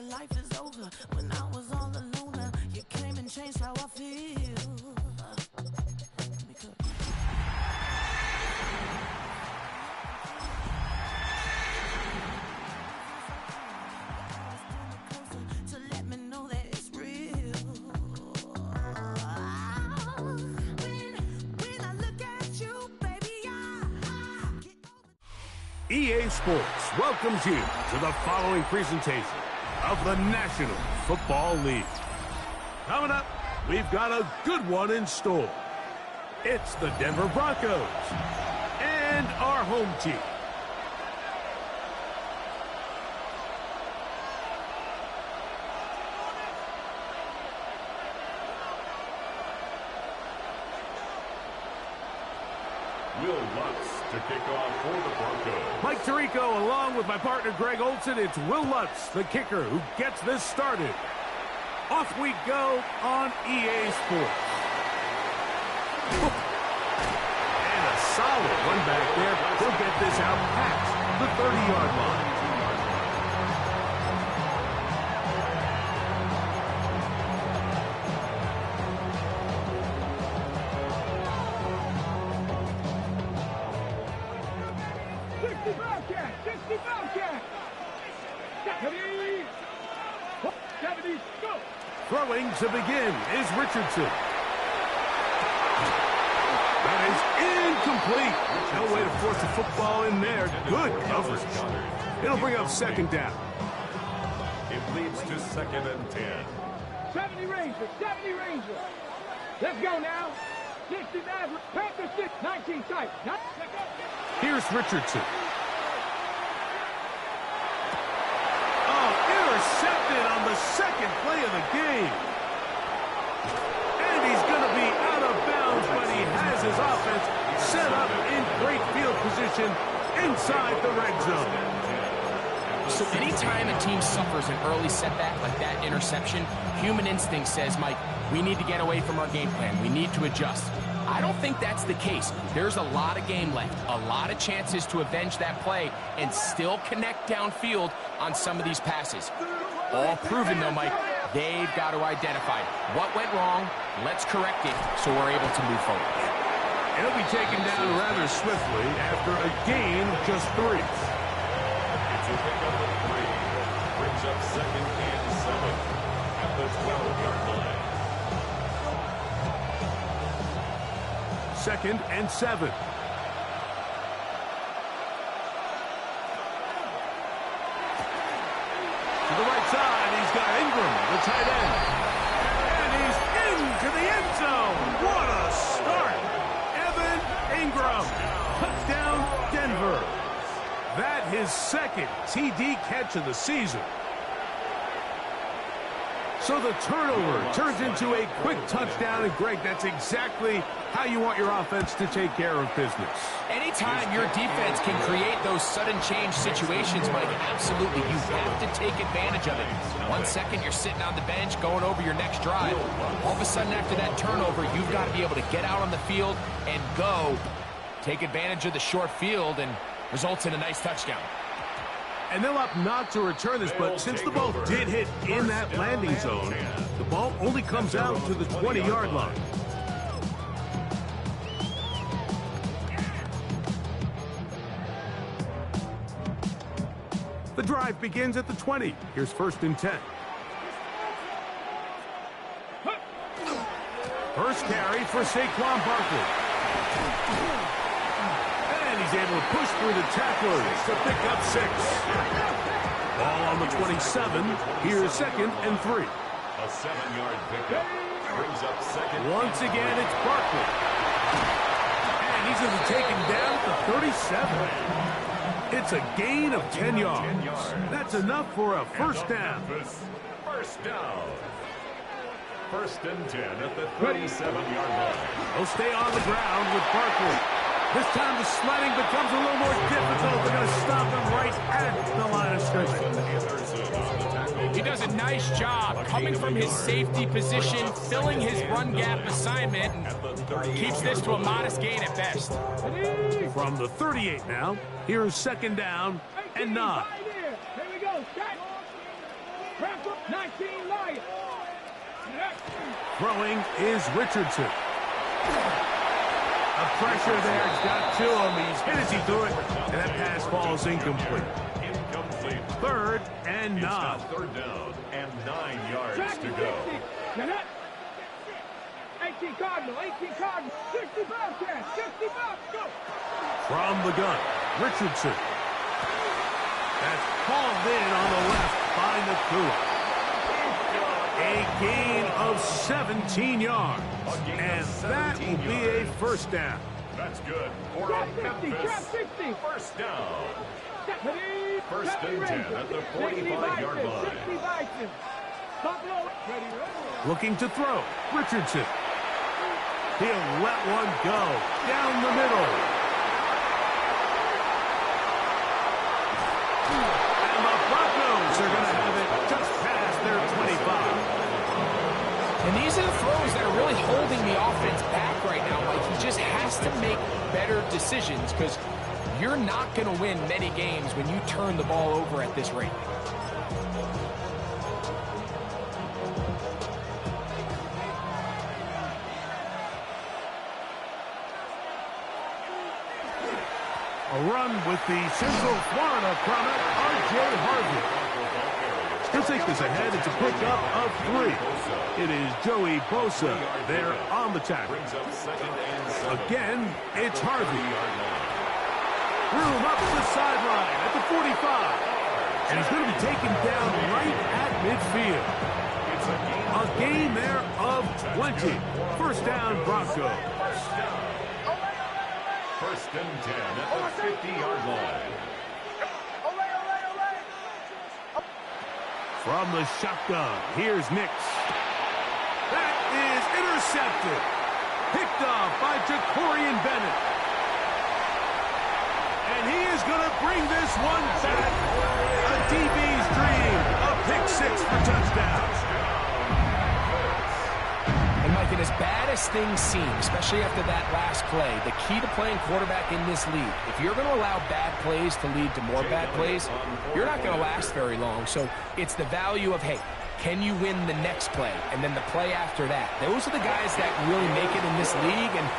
your life is over. When I was all alone, you came and changed how I feel. EA Sports welcomes you to the following presentation of the National Football League. Coming up, we've got a good one in store. It's the Denver Broncos and our home team. Will Lutz to kick off for the Broncos. Mike Tirico, along with my partner Greg Olson, it's Will Lutz, the kicker, who gets this started. Off we go on EA Sports. And a solid run back there. He'll get this out past the 30-yard line. Throwing to begin is Richardson. That is incomplete. No way to force the football in there. Good coverage. It'll bring up second down. It leads to 2nd and 10. 70 Rangers, 70 Rangers. Let's go now. 69, Panthers 6, 19 tight. Here's Richardson. Intercepted on the second play of the game. And he's going to be out of bounds, but he has his offense set up in great field position inside the red zone. So anytime a team suffers an early setback like that interception, human instinct says, Mike, we need to get away from our game plan. We need to adjust. I don't think that's the case. There's a lot of game left, a lot of chances to avenge that play and still connect downfield on some of these passes. All proven, though, Mike, they've got to identify what went wrong, let's correct it so we're able to move forward. It'll be taken down rather swiftly after a gain of just 3. It's a pickup of 3. Brings up 2nd and 7 at the 12-yard line. 2nd and 7. To the right side, he's got Ingram, the tight end. And he's into the end zone. What a start. Evan Ingram. Touchdown, Denver. That his 2nd TD catch of the season. So the turnover turns into a quick touchdown, and Greg, that's exactly how you want your offense to take care of business. Anytime your defense can create those sudden change situations, Mike, absolutely, you have to take advantage of it. 1 second, you're sitting on the bench going over your next drive. All of a sudden, after that turnover, you've got to be able to get out on the field and go. Take advantage of the short field, and results in a nice touchdown. And they'll opt not to return this, but since the ball did hit in that landing zone, the ball only comes out to the 20-yard line. The drive begins at the 20. Here's 1st and 10. First carry for Saquon Barkley. And he's able to push through the tacklers to pick up 6. Ball on the 27. Here's 2nd and 3. A 7-yard pickup brings up 2nd. Once again, it's Barkley. And he's going to be taken down at the 37. It's a gain of 10 yards. That's enough for a first down. First down. 1st and 10 at the 37-yard line. They'll stay on the ground with Barkley. This time the sledding becomes a little more difficult. They're going to stop him right at the line of scrimmage. He does a nice job coming from his safety position, filling his run gap assignment, and keeps this to a modest gain at best. From the 38 now, here's 2nd down and 9. Crackle, 19 Lions. Throwing is Richardson. A pressure there. He's got to him. He's hit as he threw it. And that pass falls incomplete. Incomplete. 3rd and 9. It's now 3rd down and 9 yards to go. 18 Cardinal, 18 Cardinal, 60 Bobcats, 60 Bobcats, go! From the gun, Richardson. That's hauled in on the left by Nakua. A gain of 17 yards. And that will be a 1st down. That's good. For Trap a 60, Memphis trap 60. 1st down. Ready, 1st and 10 at the 45-yard line. 60 Bison. Buffalo, ready. Looking to throw, Richardson. He'll let one go down the middle. And the Broncos are going to have it just past their 25. And these are the throws that are really holding the offense back right now. Like, he just has to make better decisions because you're not going to win many games when you turn the ball over at this rate. A run with the Central Florida product, R.J. Harvey. He'll take this ahead. It's a pickup of 3. It is Joey Bosa there on the tackle. Again, it's Harvey. Room up the sideline at the 45. And he's going to be taken down right at midfield. A gain there of 20. 1st down, Broncos. 1st and 10 at the 50-yard line. From the shotgun, here's Nix. That is intercepted. Picked off by Jacorian Bennett. And he is going to bring this one back. A DB's dream. A pick 6 for touchdowns. And Mike, and as bad as things seem, especially after that last play, the key to playing quarterback in this league, if you're going to allow bad plays to lead to more bad plays, you're not going to last very long. So it's the value of, hey, can you win the next play? And then the play after that. Those are the guys that really make it in this league, and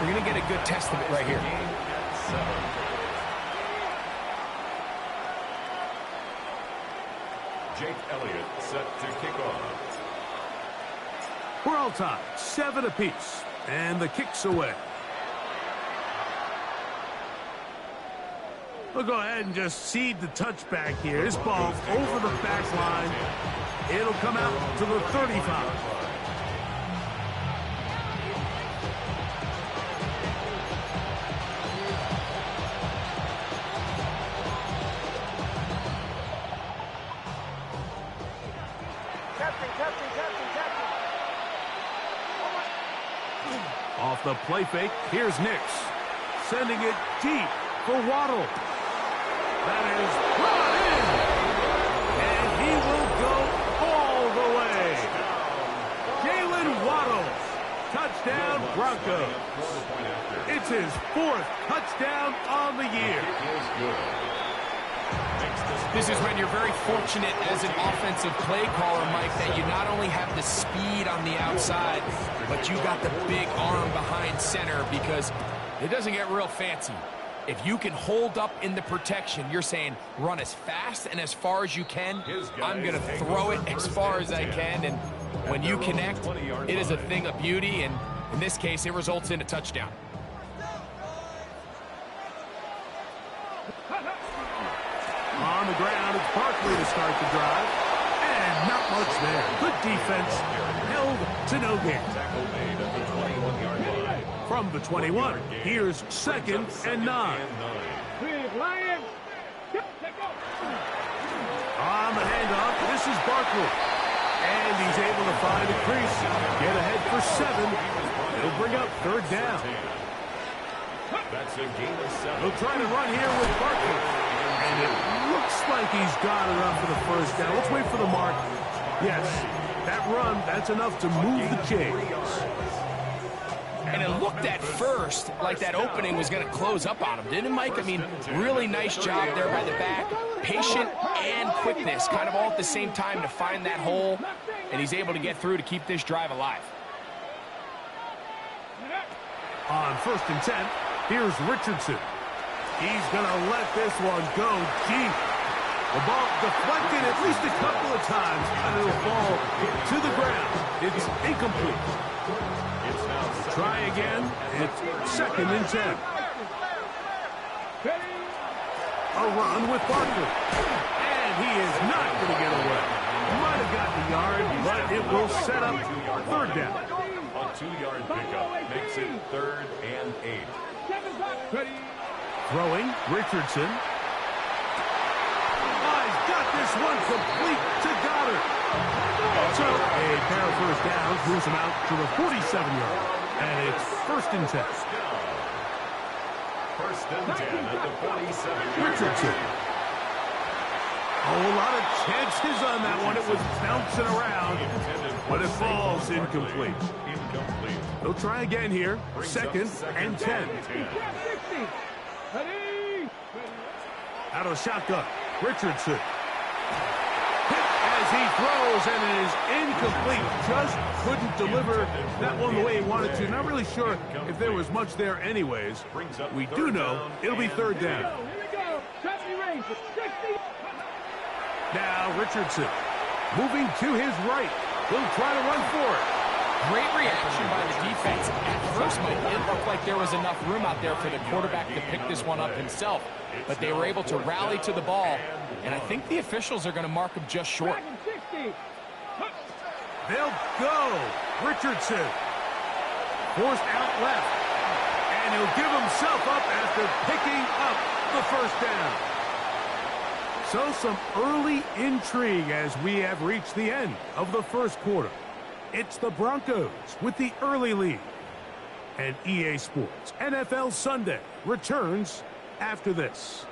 we're going to get a good test of it right here. Jake Elliott set to kick off. We're all tied, 7 apiece, and the kick's away. We'll go ahead and just cede the touchback here. This ball over the back line. It'll come out to the 35. Off the play fake, here's Nix. Sending it deep for Waddle. That is brought in. And he will go all the way. Jalen Waddle. Touchdown Broncos. It's his 4th touchdown on the year. This is when you're very fortunate as an offensive play caller, Mike, that you not only have the speed on the outside, but you got the big arm behind center, because it doesn't get real fancy. If you can hold up in the protection, you're saying run as fast and as far as you can. I'm going to throw it as far as I can, and when you connect, it is a thing of beauty, and in this case, it results in a touchdown. On the ground, it's Barkley to start the drive. And not much there. Good defense. Held to no gain. From the 21, here's 2nd and 9. On the handoff, this is Barkley. And he's able to find a crease. Get ahead for 7. It'll bring up 3rd down. That's a gain of 7. He'll try to run here with Barkley. And it looks like he's got enough for the 1st down. Let's wait for the mark. Yes, that run, that's enough to move the chains. And it looked at first like that opening was going to close up on him, didn't it, Mike? I mean, really nice job there by the back. Patient and quickness, kind of all at the same time to find that hole. And he's able to get through to keep this drive alive. On 1st and 10, here's Richardson. He's going to let this one go deep. The ball deflected at least a couple of times, and it'll fall to the ground. It's incomplete. Try again. It's 2nd and 10. A run with Barkley. And he is not going to get away. Might have gotten a yard, but it will set up 3rd down. A 2-yard pickup makes it 3rd and 8. Throwing, Richardson. He's got this one complete to Goddard. So a pair of 1st downs moves him out to the 47-yard. And it's 1st and 10. 1st and 10 at the 47. Richardson. A whole lot of chances on that one. It was bouncing around, but it falls incomplete. They'll try again here. 2nd and 10. Out of the shotgun, Richardson. As he throws, and it is incomplete. Just couldn't deliver that one the way he wanted to. Not really sure if there was much there anyways. We do know it'll be 3rd down. Now Richardson moving to his right. He'll try to run for it. Great reaction by the defense. At first, Mike, it looked like there was enough room out there for the quarterback to pick this one up himself. But they were able to rally to the ball, and I think the officials are going to mark him just short. They'll go. Richardson forced out left, and he'll give himself up after picking up the 1st down. So some early intrigue as we have reached the end of the 1st quarter. It's the Broncos with the early lead. And EA Sports NFL Sunday returns after this.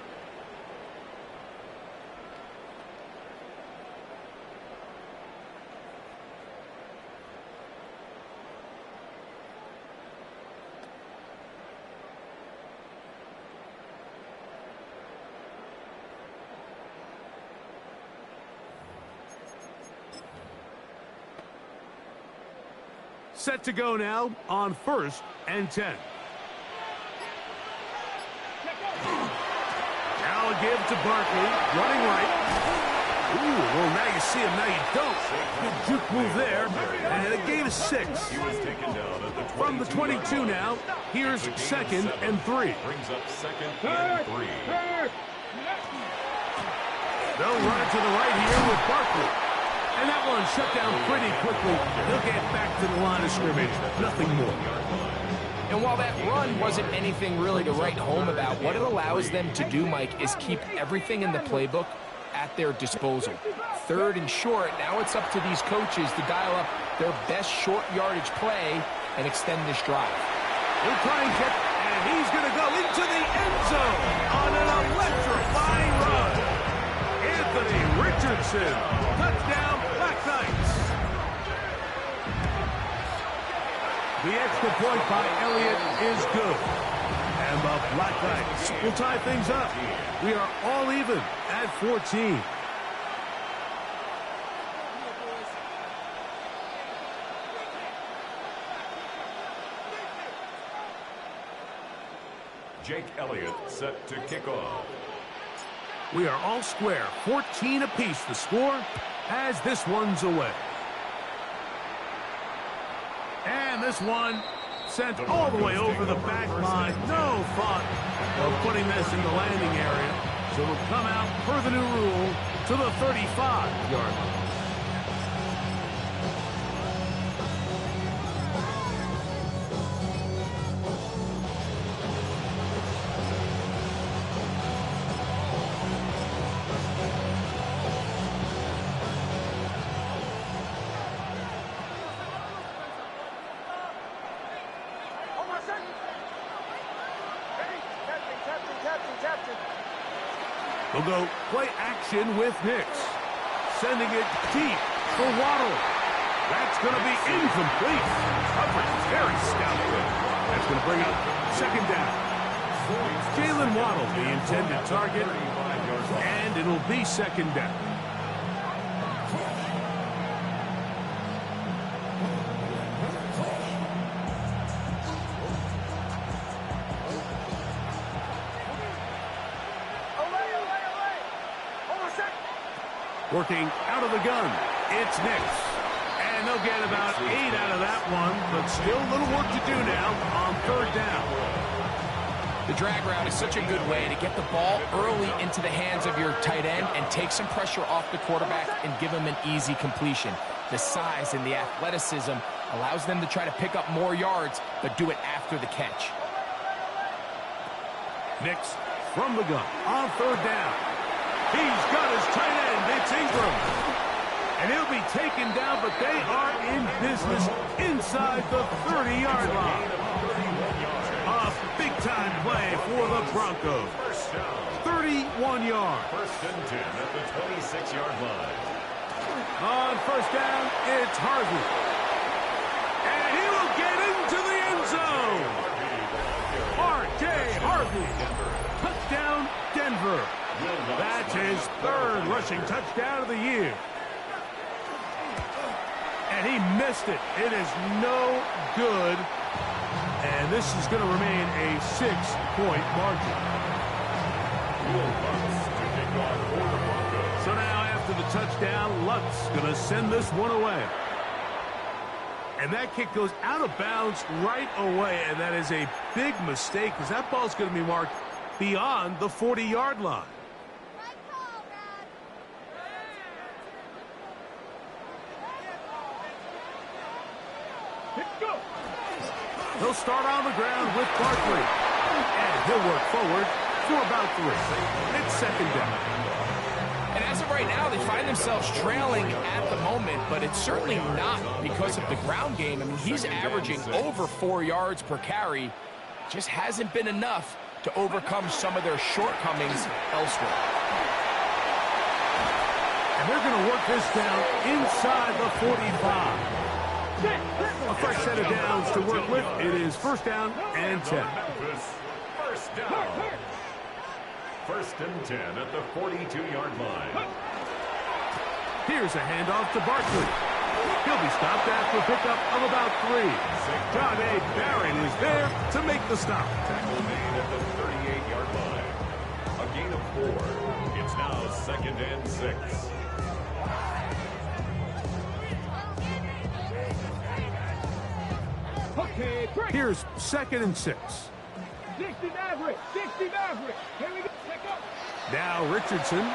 Set to go now on 1st and 10. Now a give to Barkley, running right. Ooh, well, now you see him, now you don't. Good juke move there, and a gain of 6. He was taken down at the 22. From the 22 now, here's 2nd and 3. Brings up 2nd and 3. They'll run it to the right here with Barkley. And that one shut down pretty quickly. He'll get back to the line of scrimmage. Nothing more. And while that run wasn't anything really to write home about, what it allows them to do, Mike, is keep everything in the playbook at their disposal. 3rd and short, now it's up to these coaches to dial up their best short yardage play and extend this drive. He'll try and get, and he's going to go into the end zone on an electrifying run. Anthony Richardson, touchdown, BlackNight. The extra point by Elliott is good. And the BlackNights will tie things up. We are all even at 14. Jake Elliott set to kick off. We are all square, 14 apiece the score as this one's away. And this one sent all the way over the back line. No thought of putting this in the landing area. So it'll come out per the new rule to the 35-yard line. They'll go play action with Hicks. Sending it deep for Waddle. That's going to be incomplete. Coverage very stout. That's going to bring up second down. Jalen Waddle, the intended target, and it'll be second down. Working out of the gun, it's Nix. And they'll get about 8 out of that one, but still a little work to do now on third down. The drag route is such a good way to get the ball early into the hands of your tight end and take some pressure off the quarterback and give him an easy completion. The size and the athleticism allows them to try to pick up more yards, but do it after the catch. Nix from the gun on third down. He's got his tight end. It's Ingram. And he'll be taken down, but they are in business inside the 30-yard line. A big-time play for the Broncos. 31 yards. First and 10 at the 26-yard line. On first down, it's Harvey. And he will get into the end zone. R.J. Harvey. Touchdown, Denver. That's his third rushing touchdown of the year. And he missed it. It is no good. And this is going to remain a 6-point margin. So now after the touchdown, Lutz going to send this one away. And that kick goes out of bounds right away. And that is a big mistake because that ball's going to be marked beyond the 40-yard line. He'll start on the ground with Barkley. And he'll work forward for about 3. It's second down. And as of right now, they find themselves trailing at the moment, but it's certainly not because of the ground game. I mean, he's averaging over 4 yards per carry. Just hasn't been enough to overcome some of their shortcomings elsewhere. And they're going to work this down inside the 45. A fresh set of downs to work with. It is first down and 10. First down. First and 10 at the 42-yard line. Here's a handoff to Barkley. He'll be stopped after a pickup of about 3. John A. Barrett is there to make the stop. Tackle made at the 38-yard line. A gain of 4. It's now second and 6. Here's second and 6. 60 Maverick. 60 Maverick. Here we go. Pick up. Now Richardson.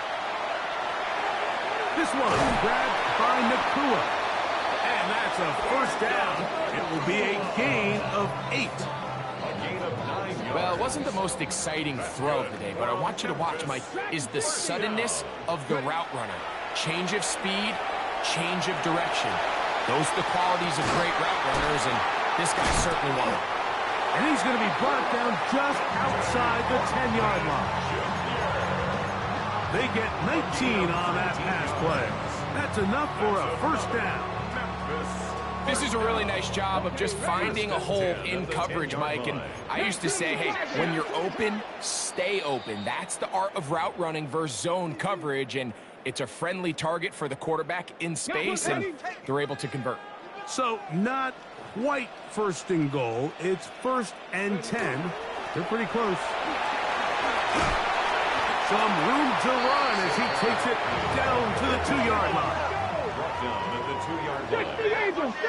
This one grabbed by Nakua. And that's a first down. It will be a gain of 8. A gain of 9 yards. Well, it wasn't the most exciting throw of the day, but I want you to watch, Mike, is the suddenness of the route runner. Change of speed, change of direction. Those are the qualities of great route runners, and this guy certainly won it. And he's going to be brought down just outside the 10-yard line. They get 19 on that pass play. That's enough for a first down. This is a really nice job of just finding a hole in coverage, Mike. And I used to say, hey, when you're open, stay open. That's the art of route running versus zone coverage. And it's a friendly target for the quarterback in space, and they're able to convert. So not quite first and goal. It's first and 10. They're pretty close. Some room to run as he takes it down to the 2-yard line. Brought down at the 2-yard line.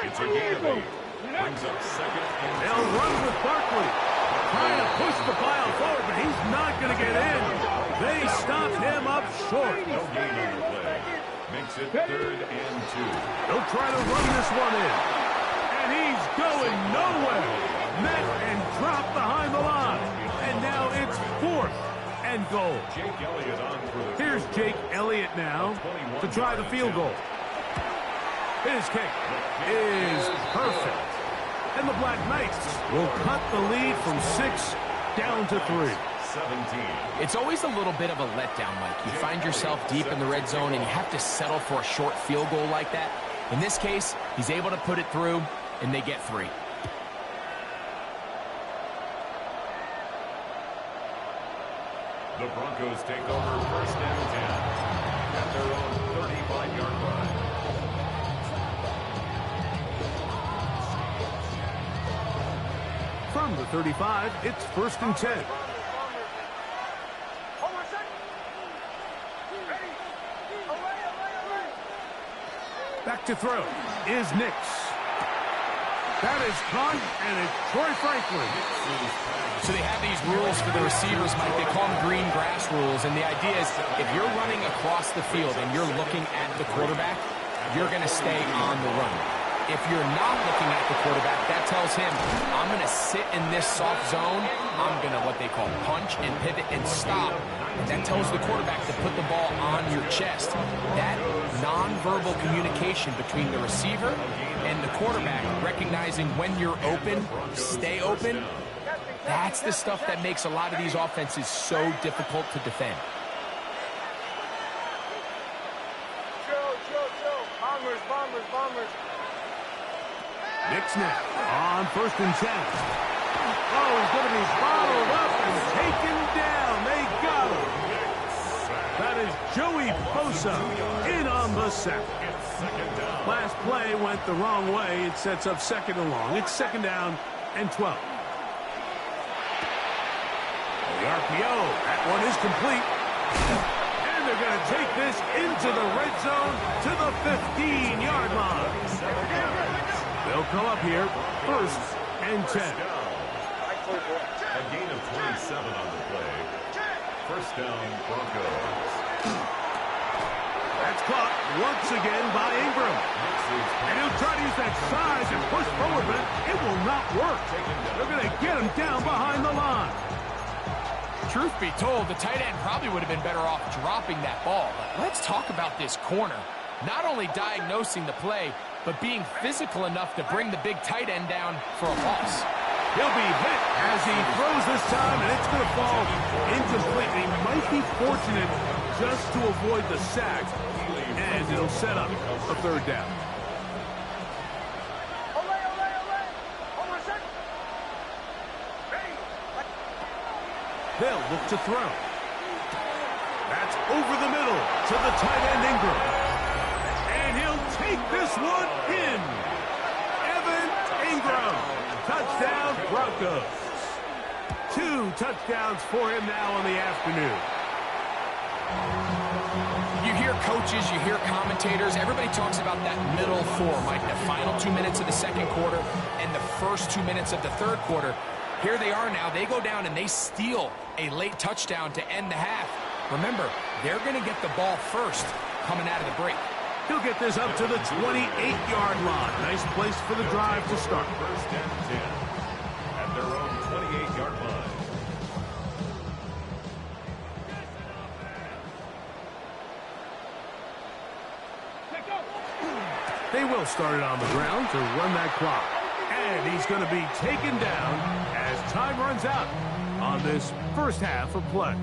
It's a gain of 8. Brings up second and 2. They'll run with Barkley. Trying to push the pile forward, but he's not going to get in. They stop him up short. No gain on the play. Makes it third and 2. They'll try to run this one in. And he's going nowhere. Met and dropped behind the line. And now it's fourth and goal. Jake Elliott on for the Here's Jake Elliott now to try the field goal. His kick is perfect. And the Black Knights will cut the lead from 6 down to 3. 17. It's always a little bit of a letdown, Mike. You find yourself deep in the red zone and you have to settle for a short field goal like that. In this case, he's able to put it through, and they get 3. The Broncos take over first and 10 at their own 35-yard line. From the 35, it's first and 10. Back to throw is Nix. That is caught, and it's Troy Franklin. So they have these rules for the receivers, Mike. They call them green grass rules, and the idea is if you're running across the field and you're looking at the quarterback, you're going to stay on the run. If you're not looking at the quarterback, that tells him, I'm going to sit in this soft zone. I'm going to what they call punch and pivot and stop. And that tells the quarterback to put the ball on your chest. That nonverbal communication between the receiver and the quarterback, recognizing when you're open, stay open, that's the stuff that makes a lot of these offenses so difficult to defend. Bombers. Nix now on first and 10. Oh, he's going to be bottled up and taken down. They got him. That is Joey Bosa in on the sack. Last play went the wrong way. It sets up second and long. It's second down and 12. The RPO, that one is complete. And they're going to take this into the red zone to the 15-yard line. They'll come up here first and 10. A gain of 27 on the play. First down, Broncos. That's caught once again by Ingram. And he'll try to use that size and push forward, but it will not work. They're going to get him down behind the line. Truth be told, the tight end probably would have been better off dropping that ball. But let's talk about this corner. Not only diagnosing the play, but being physical enough to bring the big tight end down for a loss. He'll be hit as he throws this time, and it's going to fall incomplete. He might be fortunate just to avoid the sack, and it'll set up a third down. They'll look to throw. That's over the middle to the tight end Ingram. And he'll take this one in. Evan Ingram. Touchdown, Broncos. 2 touchdowns for him now on the afternoon. You hear coaches, you hear commentators, everybody talks about that middle four, Mike, the final 2 minutes of the second quarter and the first 2 minutes of the third quarter. Here they are now. They go down and they steal a late touchdown to end the half. Remember, they're going to get the ball first coming out of the break. He'll get this up to the 28-yard line. Nice place for the drive to start. First and 10 at their own 28-yard line. They will start it on the ground to run that clock. And he's going to be taken down as time runs out on this first half of play.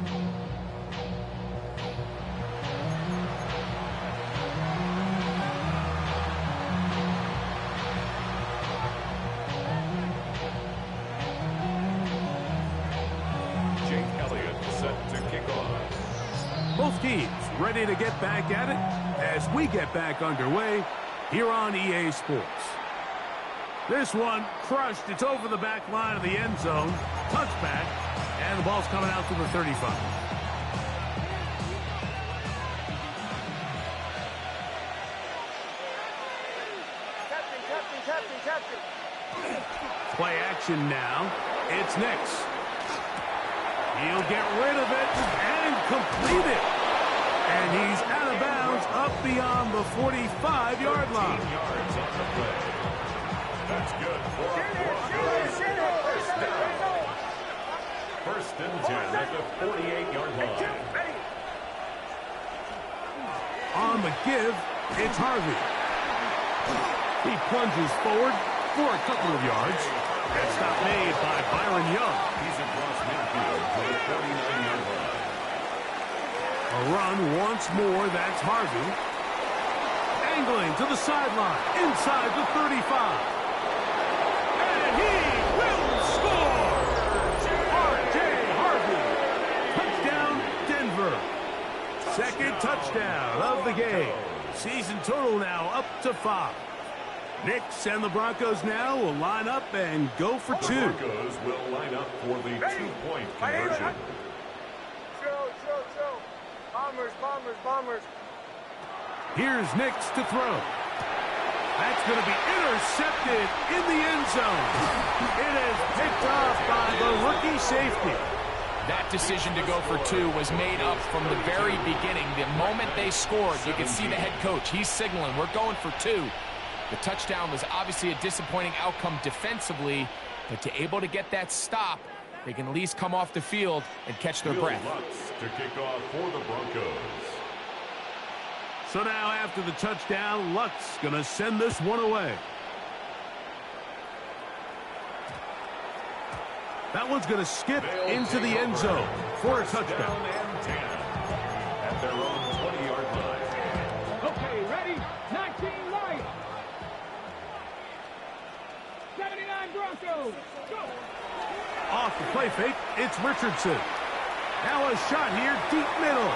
Jake Elliott set to kick off. Both teams ready to get back at it as we get back underway here on EA Sports. This one crushed. It's over the back line of the end zone. Touchback. And the ball's coming out to the 35. Captain. Play action now. It's Nix. He'll get rid of it and complete it. And he's out of bounds up beyond the 45-yard line. Yards on the play. That's good for first and 10 at the 48-yard line. On the give, it's Harvey. He plunges forward for a couple of yards. That stop made by Byron Young. He's across midfield to the 49-yard line. A run once more, that's Harvey. Angling to the sideline, inside the 35. And he will score! R.J. Harvey. Touchdown, Second touchdown of the game. Season total now up to 5. Knicks and the Broncos now will line up and go for 2. The Broncos will line up for the 2-point conversion. Show. Bombers. Here's Knicks to throw. That's going to be intercepted in the end zone. It is picked off by the rookie safety. That decision to go for 2 was made up from the very beginning. The moment they scored, you can see the head coach. He's signaling, we're going for 2. The touchdown was obviously a disappointing outcome defensively, but to able to get that stop, they can at least come off the field and catch their breath. To kick off for the Broncos. So now after the touchdown, Lutz going to send this one away. That one's going to skip into the end zone for a touchdown. At their own 20-yard line. Okay, ready? 19 Lions. 79 Broncos. Go. Off the play fake, it's Richardson. Now a shot here, deep middle.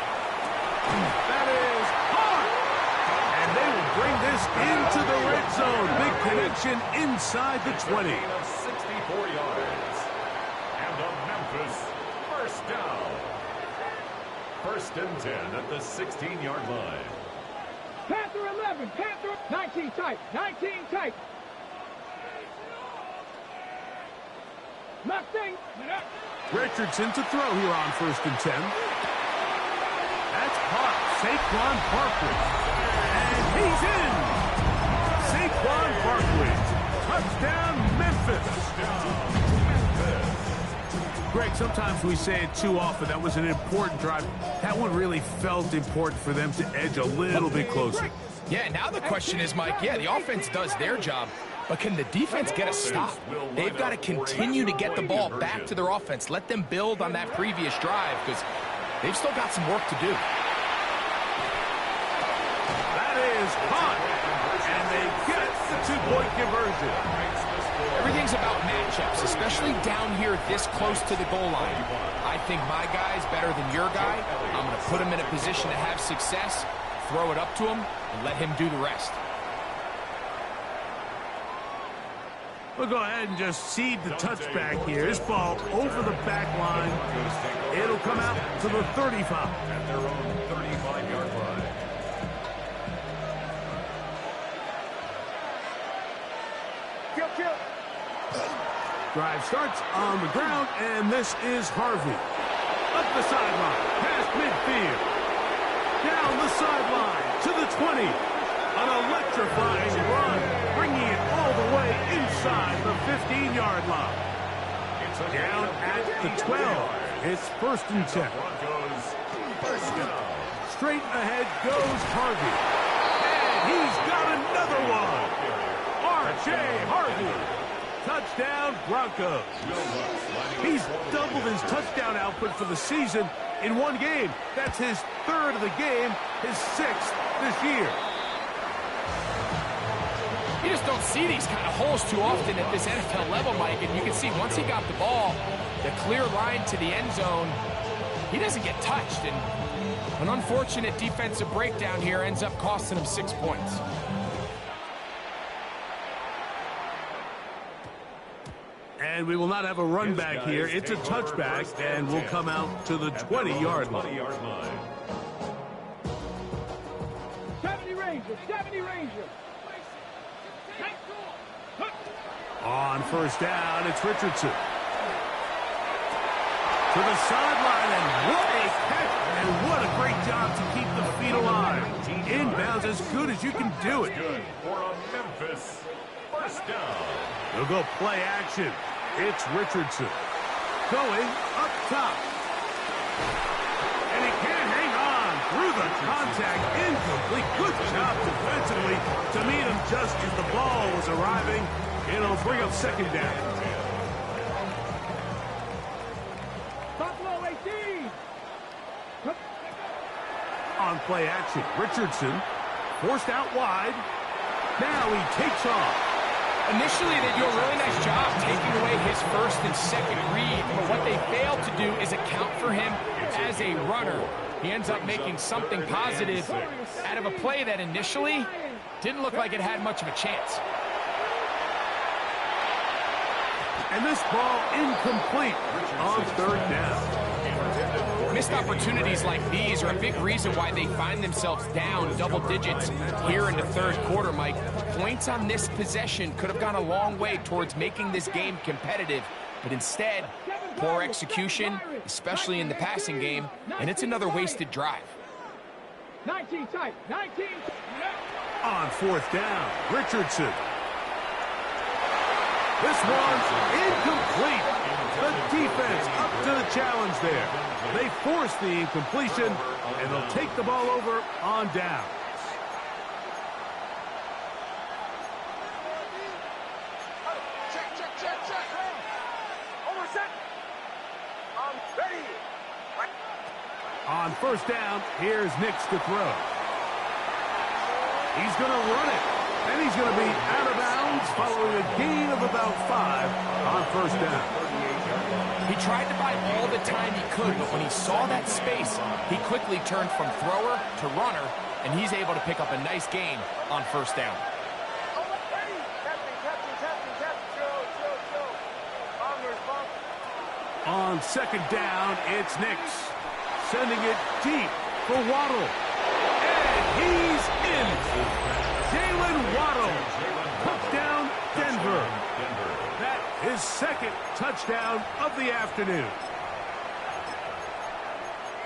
That is hard. And they will bring this into the red zone. Big connection inside the 20. 64 yards. And the Memphis first down. 1st and 10 at the 16-yard line. Panther 11. Panther 19 tight. 19 tight. Mustang. Richardson to throw here on 1st and 10. That's caught. Saquon Barkley. And he's in. Saquon Barkley. Touchdown, Memphis. Greg, sometimes we say it too often. That was an important drive. That one really felt important for them to edge a little bit closer. Yeah, now the question is, Mike, the offense does their job, but can the defense get a stop? They've got to continue to get the ball back to their offense. Let them build on that previous drive because they've still got some work to do. That is caught, and they get the 2-point conversion. Everything's about matchups, especially down here this close to the goal line. I think my guy's better than your guy. I'm going to put him in a position to have success, throw it up to him, and let him do the rest. We'll go ahead and just seed the touchback here. This ball over the back line. It'll come out to the 35. At their own 35-yard line. Kill. Drive starts on the ground, and this is Harvey. Up the sideline, past midfield. Down the sideline to the 20. An electrifying run, bringing it all the way inside the 15-yard line. Down at the 12. It's 1st and 10. Broncos first down. Straight ahead goes Harvey. And he's got another one. R.J. Harvey. Touchdown, Broncos. He's doubled his touchdown output for the season in one game. That's his 3rd of the game, his 6th this year. You just don't see these kind of holes too often at this NFL level, Mike. And you can see once he got the ball, the clear line to the end zone, he doesn't get touched. And an unfortunate defensive breakdown here ends up costing him 6 points. And we will not have a run back here. It's a touchback, and we'll come out to the 20-yard line. 70 Ranger. On 1st down, it's Richardson. To the sideline, and what a catch, and what a great job to keep the feet alive. Inbounds as good as you can do it. Good for a Memphis first down. They'll go play action. It's Richardson. Going up top. And he can't hang on through the contact. Incomplete. Good job defensively to meet him just as the ball was arriving. It'll bring up 2nd down. Buffalo 18. On play action, Richardson forced out wide. Now he takes off. Initially, they do a really nice job taking away his first and second read, but what they fail to do is account for him as a runner. He ends up making something positive out of a play that initially didn't look like it had much of a chance. And this ball incomplete on third down. Missed opportunities like these are a big reason why they find themselves down double digits here in the third quarter, Mike. Points on this possession could have gone a long way towards making this game competitive, but instead, poor execution, especially in the passing game, and it's another wasted drive. 19 tight, 19. On fourth down, Richardson. This one's incomplete. The defense up to the challenge there. They force the incompletion, and they'll take the ball over on down. Check. Almost set. Ready. On first down, here's Nix to throw. He's going to run it, and he's going to be out of bounds following a gain of about 5 on first down. He tried to buy all the time he could, but when he saw that space, he quickly turned from thrower to runner, and he's able to pick up a nice gain on first down. On second down, it's Nix, sending it deep for Waddle. And he's in. Jalen Waddle. Touchdown, Denver. That is second touchdown of the afternoon.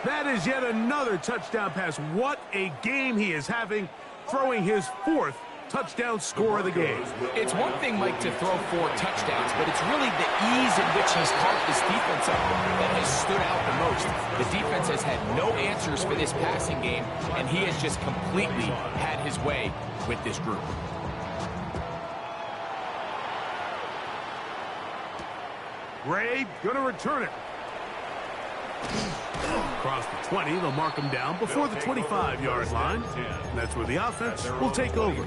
That is yet another touchdown pass. What a game he is having, throwing his fourth touchdown score of the game. It's one thing, Mike, to throw 4 touchdowns, but it's really the ease in which he's caught this defense up that has stood out the most. The defense has had no answers for this passing game, and he has just completely had his way with this group. Ray going to return it. Across the 20, they'll mark him down before the 25-yard line. That's where the offense will take over.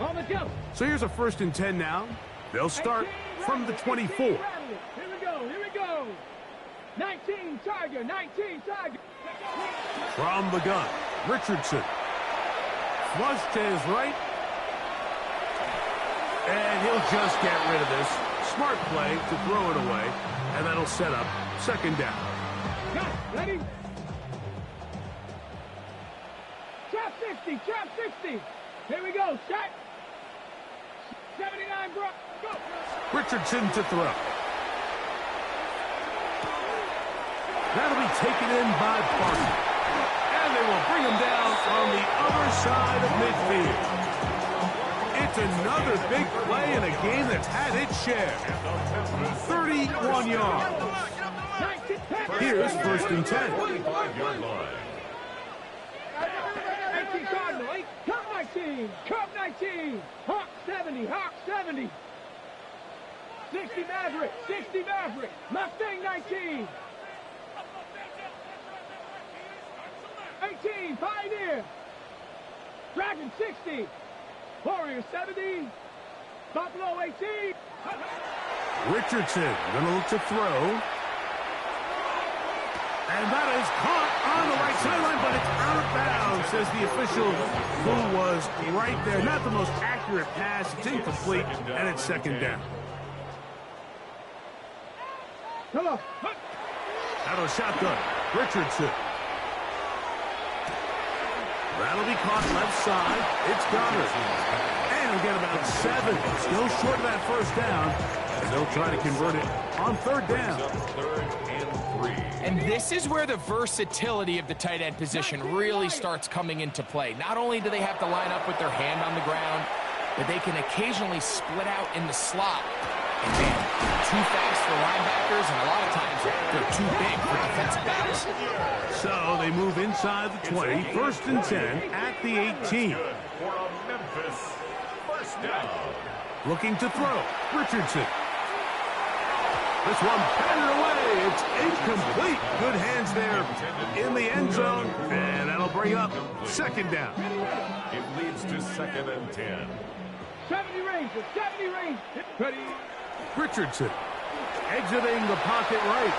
On the jump. So here's a 1st and 10 now. They'll start from the 24. Here we go. 19 Tiger. From the gun, Richardson. Flush to his right. And he'll just get rid of this. Smart play to throw it away. And that'll set up second down. Got it. Ready? Trap 60. Here we go. Shot. 79, bro. Go. Richardson to throw. That'll be taken in by Parker. And they will bring him down on the other side of midfield. It's another big play in a game that's had its share. 31 yards. Here's 1st and 10. 45-yard line. 18 Cardinal, 8, Cup 19, Hawk 70, 60 Maverick, Mustang 19, 18, Pioneer, Dragon 60, Warrior 70, Buffalo 18. Richardson gonna look to throw. And that is caught on the right sideline, but it's out of bounds, says the official who was right there. Not the most accurate pass. It's incomplete, and it's second down. Come on. Out of a shotgun, Richardson. That'll be caught left side. It's Goddard. And we'll get about 7. Still short of that first down. And they'll try to convert it on third down. 3rd and 3. And this is where the versatility of the tight end position really starts coming into play. Not only do they have to line up with their hand on the ground, but they can occasionally split out in the slot. And man, too fast for linebackers, and a lot of times they're too big for defensive backs. So they move inside the 20, 1st and 10 at the 18. For a Memphis first down. Looking to throw, Richardson. This one batted away. It's incomplete. Good hands there in the end zone, and that'll bring up second down. It leads to 2nd and 10. 70 Rangers, 70 Rangers. Ready. Richardson exiting the pocket right.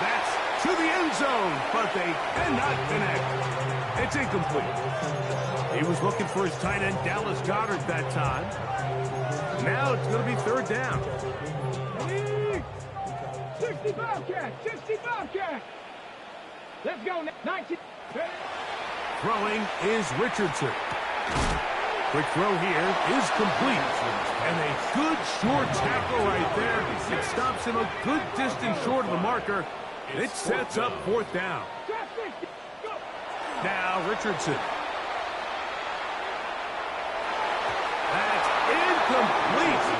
That's to the end zone, but they cannot connect. It's incomplete. He was looking for his tight end, Dallas Goedert, that time. Now it's going to be 3rd down. 60 Bobcats, 60 Bobcats. Let's go now. 19. Throwing is Richardson. Quick throw here is complete. And a good short tackle right there. It stops him a good distance short of the marker. It sets up 4th down. Now Richardson. That's incomplete.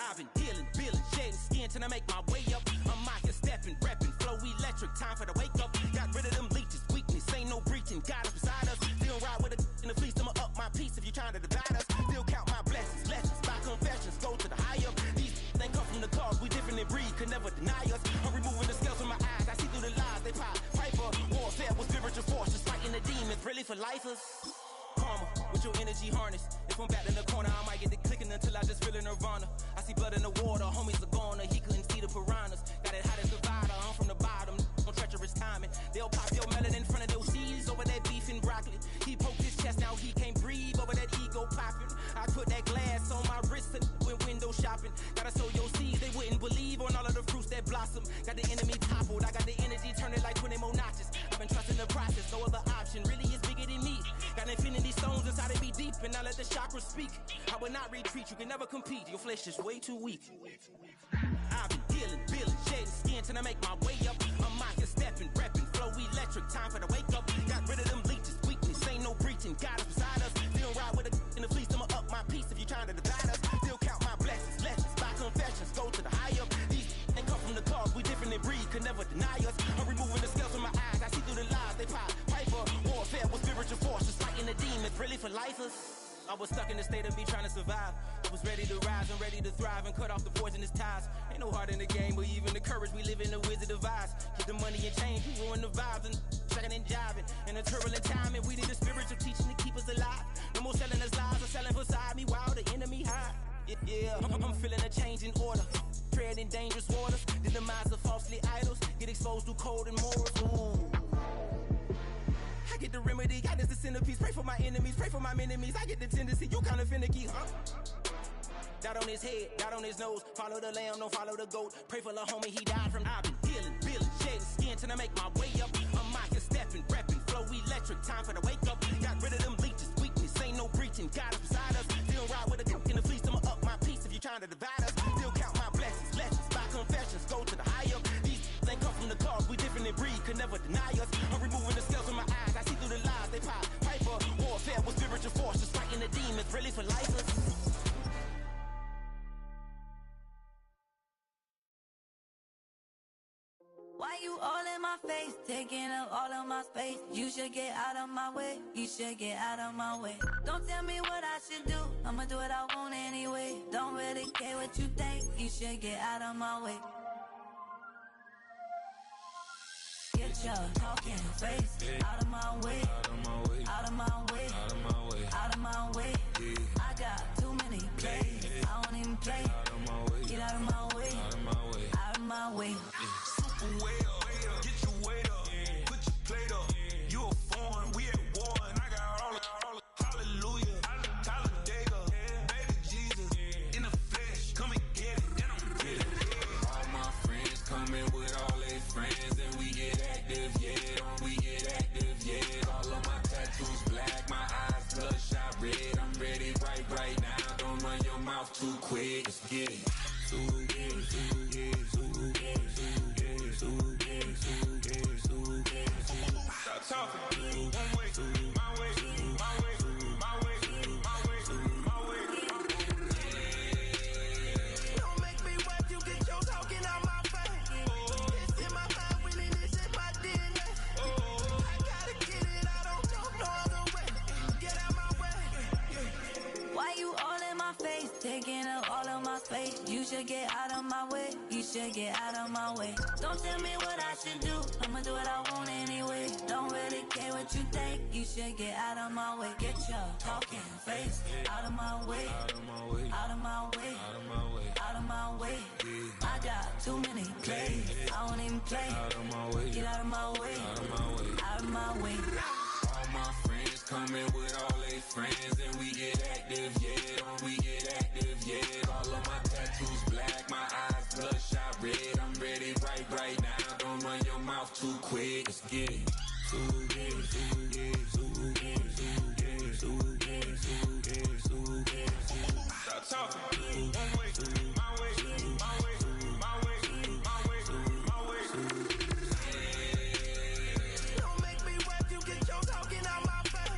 I've been dealing, shedding skin till I make my way up. I'm out here stepping, repping, flow electric, time for the wake up. Got rid of them leeches, weakness, ain't no breaching. God is beside us, still ride with a in the fleece. I'ma up my piece if you trying to divide us. Still count my blessings, lessons, my confessions, go to the high up. These they come from the cause, we different in breed, could never deny us. I'm removing the scales from my eyes, I see through the lies they pop. Piper, warfare with spiritual force, just fighting the demons, really for lifers. Karma, with your energy harness. If I'm back in the corner, I might get the clicking until I just feel a nirvana. I see blood in the water, homies are gone, he couldn't see the piranhas. Got it hot as divider, I'm from the bottom, no treacherous timing. They'll pop your melon in front of those seeds over that beef and broccoli. He poked his chest, now he can't breathe over that ego popping. I put that glass on my wrist and went window shopping. Gotta sow your seeds, they wouldn't believe on all of the fruits that blossom. Got the enemy toppled, I got the energy, turn it like 20 more notches. I've been trusting the process, no other option, really is bigger than me. Got infinity stones inside of me deep, and I let the chakras speak. I will not retreat, you can never compete, your flesh is way too weak. I've been dealing, shedding skin till I make my way up. I'm out here stepping, repping, flow electric, time for the wake up. Got rid of them leeches, weakness, ain't no breaching. God is beside us, still ride with a in the fleece. I'ma up my piece if you trying to divide us. Still count my blessings, lessons, my confessions, go to the high up. These they come from the cause, we different in breed, could never deny us. I'm removing the scales from my eyes, I see through the lies they pop. Piper, warfare with spiritual force, just fighting the demons, really for lifers. I was stuck in the state of me trying to survive. I was ready to rise and ready to thrive and cut off the poisonous ties. Ain't no heart in the game, but even the courage we live in the wizard of eyes. Get the money and change, we ruin the vibes and checking and jiving. In a turbulent time, and we need a spiritual teaching to keep us alive. No more selling us lies or selling beside me while the enemy hide. Yeah, I'm feeling a change in order. Treading dangerous waters. The demise of falsely idols. Get exposed through code and morals. Ooh. I get the remedy, God is the centerpiece. Pray for my enemies, pray for my enemies. I get the tendency, you kinda finicky, huh? Dot on his head, dot on his nose. Follow the lamb, don't follow the goat. Pray for the homie, he died from. I've been dealing, shedding skin till I make my way up. I'm out here stepping, repping, flow electric, time for the wake up. Got rid of them leeches, weakness, ain't no breaching. God is beside us, still ride with a in the fleece. I'ma up my piece if you trying to divide us. Still count my blessings, lessons, my confessions, go to the high up. These ain't come from the cause, we different in breed, could never deny us. I'm removing the scales from my eyes, I see through the lies they pop. Piper, warfare with spiritual force, just fighting the demons, really for lifers. Why you all in my face, taking up all of my space? You should get out of my way, you should get out of my way. Don't tell me what I should do, I'ma do what I want anyway. Don't really care what you think, you should get out of my way. Get your talking face out of my way, out of my way, out of my way, out of my way, out of my way. I got too many plays, I don't even play. Get out of my way, out of my way, out of my way. Way up, get your weight up, put your plate up. You a foreign, we at war, and I got all the hallelujah, Talladega, baby Jesus, in the flesh, come and get it, and I'm with it. All my friends coming with all their friends, and we get active, yeah, we get active, yeah. All of my tattoos black, my eyes bloodshot red. I'm ready right now. Don't run your mouth too quick. Let's get it. Stop talking. One way, my way, my way, my way, my way, my way. Don't make me wet, you get your talking out my face. It's in my mind, winning this in my DNA. I gotta get it, I don't know no other way. Get out my way. Why you all in my face, taking up all of my should get out of my way. You should get out of my way. Don't tell me what I should do. I'ma do what I want anyway. Don't really care what you think. You should get out of my way. Get your talking face out of my way. Out of my way. Out of my way. Out of my way. Out of my way. I got too many plays. I won't even play. Out of my way. Get out of my way. Out of my way. Out of my way. All my friends coming with all their friends, and we get active, yeah. We get active, yeah. All of my tattoos black, my eyes bloodshot red. I'm ready right now. Don't run your mouth too quick. Let's get it. Stop talking. One way, my way, my way, my way, my way, my way. Don't make me rap, you get your talking out my face.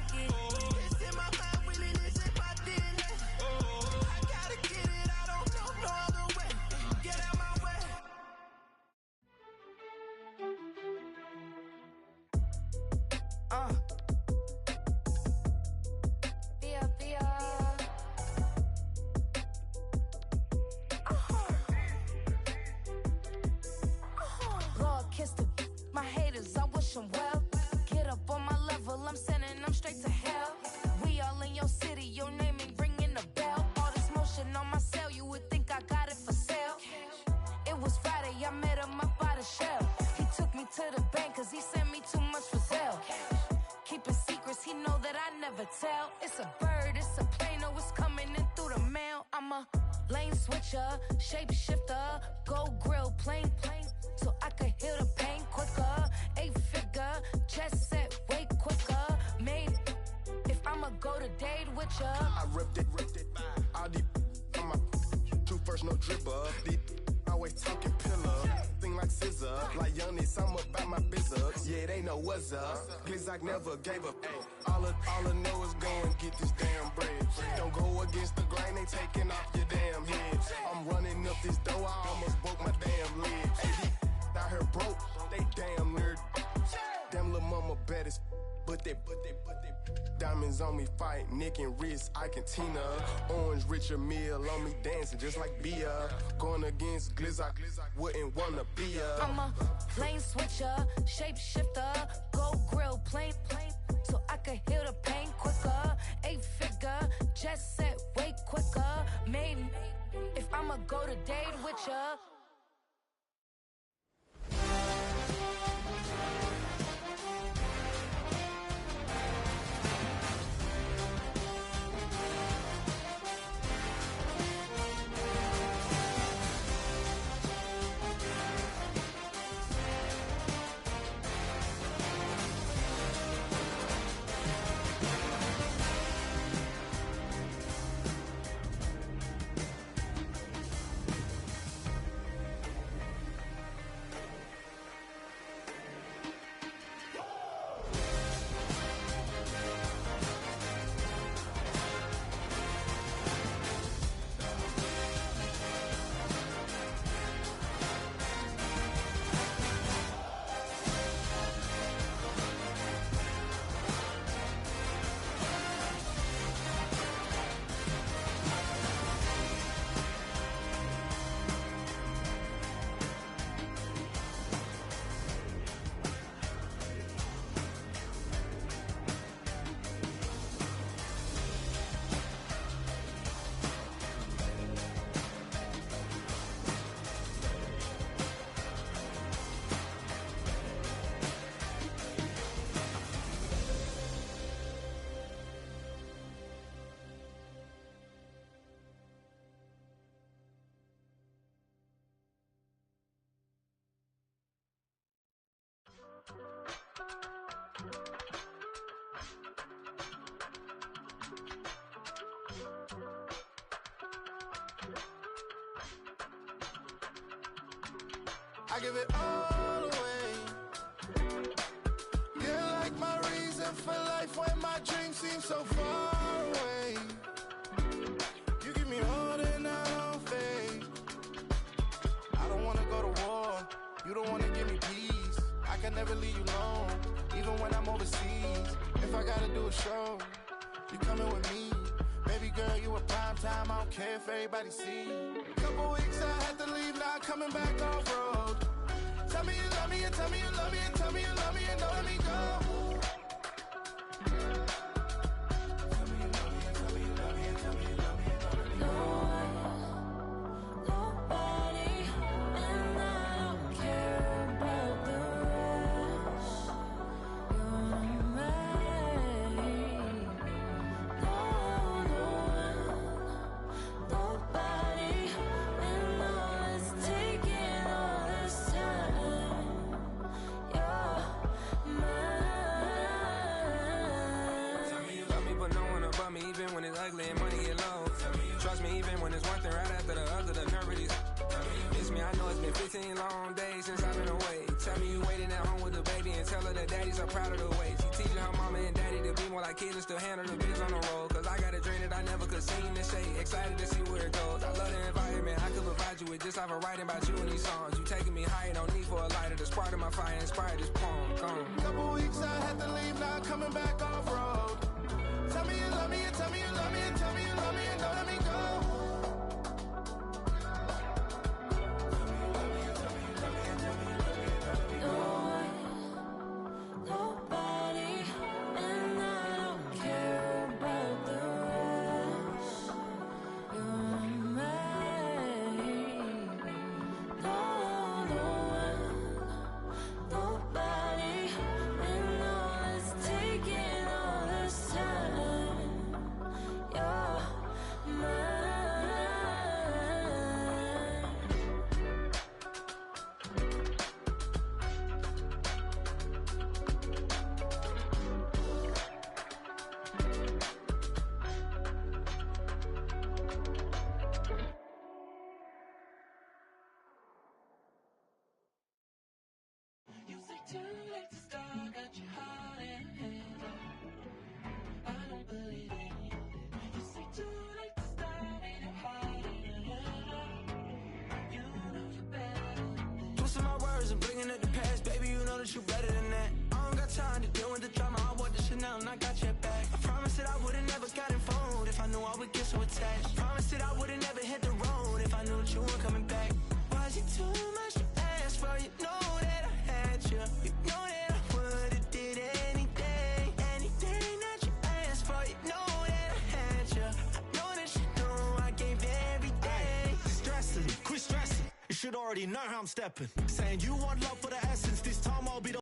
It's in my mind, really, this is my DNA. I gotta get it, I don't know no other way. Get out my way. Lord, kiss the my haters, I wish them well. Get up on my level, I'm sending them straight to hell. We all in your city, your name ain't ringing a bell. All this motion on my cell, you would think I got it for sale. It was Friday, I met him up by the shell. He took me to the bank, cause he sent me too much for Zelle. Keeping secrets, he know that I never tell. It's a bird, it's a plane, oh, it's coming in through the mail. I'm a lane switcher, shapeshifter, go grill, plane, so I could heal the pain quicker. 8-figure, chest set way quicker. Made if I'ma go to date with ya. I ripped it, all deep on my two first, no dribble. Deep, always talking pillar, thing like scissor. Like youngest, I'm about my business. Yeah, they know what's up. Glizak never gave up. All I know is go and get this damn bread. Don't go against the grain, they taking off your damn head. I'm running up this door, I almost broke my damn leg. Hey, out here broke, they damn nerd. Damn little mama bad as but they diamonds on me fight, neck and wrist, I can Tina. Orange Richard Mill on me dancing just like Bia. Going against Glizak, wouldn't wanna be a. I'm a lane switcher, shapeshifter, go grill, plane, so I could heal the pain quicker. 8-figure, jet set way quicker. Made if I'ma go to date with ya. I give it all away. You're like my reason for life when my dreams seem so far away. You give me all that I don't fade. I don't wanna go to war. You don't wanna give me peace. I can never leave you alone, even when I'm overseas. If I gotta do a show, you coming with me. Baby girl, you a prime time, I don't care if everybody see you. Couple weeks I had to leave, now I'm coming back off road. Tell me you love me, and tell me you love me, and tell me you love me, and don't let me go. Even when it's ugly and money get low. Trust me, even when it's one thing right after the other, the nerve really miss me. I know it's been 15 long days since I've been away. Tell me you waiting at home with the baby and tell her that daddy's so proud of the way. She teaching her mama and daddy to be more like kids and still handle the biz on the road. Cause I got a dream that I never could sing and say. Excited to see where it goes. I love the environment. I could provide you with just off of writing about you in these songs. You taking me higher, no need for a lighter. The spark of my fire inspired this poem. Couple weeks I had to leave, now I'm coming back off road. Tell me you love me, and tell me you love me, and tell me you love me, and don't let me go. Too late to start, got your heart in hand. I don't believe any of it. You say too late to start, ain't no heart in your hand. You know you're better than that. Twisting my words and bringing up the past, baby, you know that you better than that. I don't got time to deal with the drama, I bought the Chanel and I got your back. I promised that I would've never got involved if I knew I would get so attached. I promised that I would've never hit the road if I knew that you weren't coming back. Was it too much to ask for? You know that I had you. You know that should already know how I'm stepping. Saying you want love for the essence, this time I'll be the